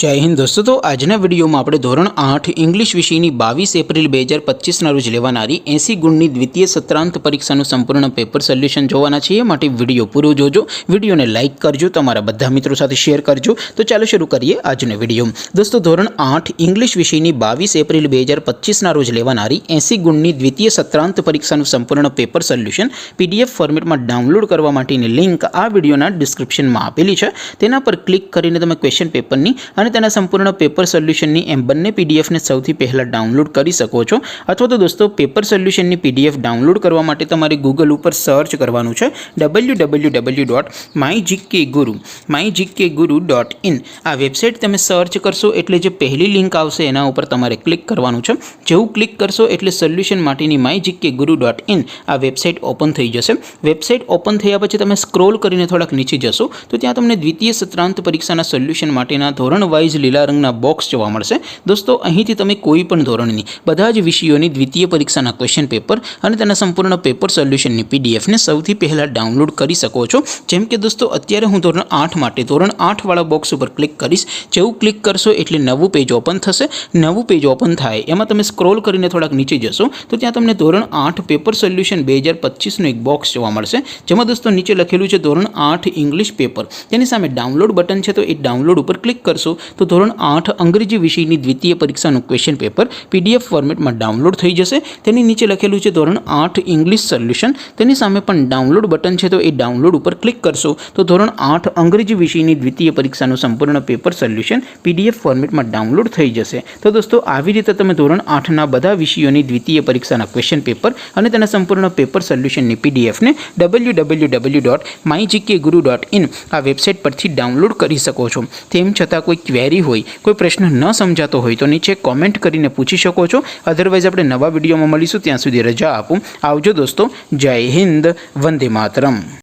जय हिंद दोस्तों। तो आजना विडियो में આપણે ધોરણ 8 इंग्लिश વિષયની 22 એપ્રિલ 2025 ના રોજ લેવાનારી 80 ગુણની દ્વિતીય સત્રાંત પરીક્ષાનું સંપૂર્ણ પેપર સોલ્યુશન જોવાના છીએ। માટે વિડિયો પૂરો જોજો, વિડિયોને લાઈક કરજો, તમારા બધા મિત્રો સાથે શેર કરજો। તો ચાલો શરૂ કરીએ આજનો વિડિયો। દોસ્તો ધોરણ 8 इंग्लिश વિષયની 22 એપ્રિલ 2025 ના રોજ લેવાનારી 80 ગુણની દ્વિતીય સત્રાંત પરીક્ષાનું સંપૂર્ણ પેપર સોલ્યુશન PDF ફોર્મેટમાં ડાઉનલોડ કરવા માટેની લિંક આ વિડિયોના ડિસ્ક્રિપ્શનમાં આપેલી છે। તેના પર ક્લિક કરીને તમે ક્વેશ્ચન પેપરની અને તેના સંપૂર્ણ પેપર સોલ્યુશનની એમ બંને PDF ને સૌથી પહેલા ડાઉનલોડ કરી શકો છો। અથવા તો દોસ્તો પેપર સોલ્યુશનની PDF ડાઉનલોડ કરવા માટે તમારે ગૂગલ ઉપર સર્ચ કરવાનું છે www.mygkguru.in। આ વેબસાઇટ તમે સર્ચ કરશો એટલે જે પહેલી લિંક આવશે એના ઉપર તમારે ક્લિક કરવાનું છે। જેવું ક્લિક કરશો એટલે સોલ્યુશન માટેની mygkguru.in આ વેબસાઇટ ઓપન થઈ જશે। વેબસાઇટ ઓપન થયા પછી તમે સ્ક્રોલ કરીને થોડાક નીચે જશો તો ત્યાં તમને દ્વિતીય સત્રાંત પરીક્ષાના સોલ્યુશન માટેના ધોરણ વાઇઝ લીલા રંગના બોક્સ જોવા મળશે। દોસ્તો અહીંથી તમે કોઈ પણ ધોરણની બધા જ વિષયોની દ્વિતીય પરીક્ષાના ક્વેશ્ચન પેપર અને તેના સંપૂર્ણ પેપર સોલ્યુશનની PDF ને સૌથી પહેલા ડાઉનલોડ કરી શકો છો। જેમ કે દોસ્તો અત્યારે હું ધોરણ 8 માટે ધોરણ 8 વાળા બોક્સ ઉપર ક્લિક કરીશ। જેવું ક્લિક કરશો એટલે નવું પેજ ઓપન થશે। નવું પેજ ઓપન થાય એમાં તમે સ્ક્રોલ કરીને થોડાક નીચે જશો તો ત્યાં તમને ધોરણ 8 પેપર સોલ્યુશન 2025 નું એક બોક્સ જોવા મળશે। જેમાં દોસ્તો નીચે લખેલું છે ધોરણ 8 ઇંગ્લિશ પેપર। તેની સામે ડાઉનલોડ બટન છે તો એ ડાઉનલોડ ઉપર ક્લિક કરશો તો ધોરણ 8 અંગ્રેજી વિષયની દ્વિતીય પરીક્ષાનું ક્વેશ્ચન પેપર PDF ફોર્મેટમાં ડાઉનલોડ થઈ જશે। તેની નીચે લખેલું છે ધોરણ 8 ઇંગ્લિશ સોલ્યુશન। તેની સામે પણ ડાઉનલોડ બટન છે તો એ ડાઉનલોડ ઉપર ક્લિક કરશો તો ધોરણ 8 અંગ્રેજી વિષયની દ્વિતીય પરીક્ષાનું સંપૂર્ણ પેપર સોલ્યુશન PDF ફોર્મેટમાં ડાઉનલોડ થઈ જશે। તો દોસ્તો આવી રીતે તમે ધોરણ 8ના બધા વિષયોની દ્વિતીય પરીક્ષાના ક્વેશ્ચન પેપર અને તેના સંપૂર્ણ પેપર સોલ્યુશનની PDF ને www.mygkguru.in આ વેબસાઇટ પરથી ડાઉનલોડ કરી શકો છો। તેમ છતાં કોઈ ક્વેરી હોય, કોઈ પ્રશ્ન ન સમજાતો હોય તો નીચે કોમેન્ટ કરીને પૂછી શકો છો। અધરવાઇઝ આપણે નવા વિડીયોમાં મળીશું, ત્યાં સુધી રજા આપો। આવજો દોસ્તો। જય હિન્દ, વંદે માતરમ।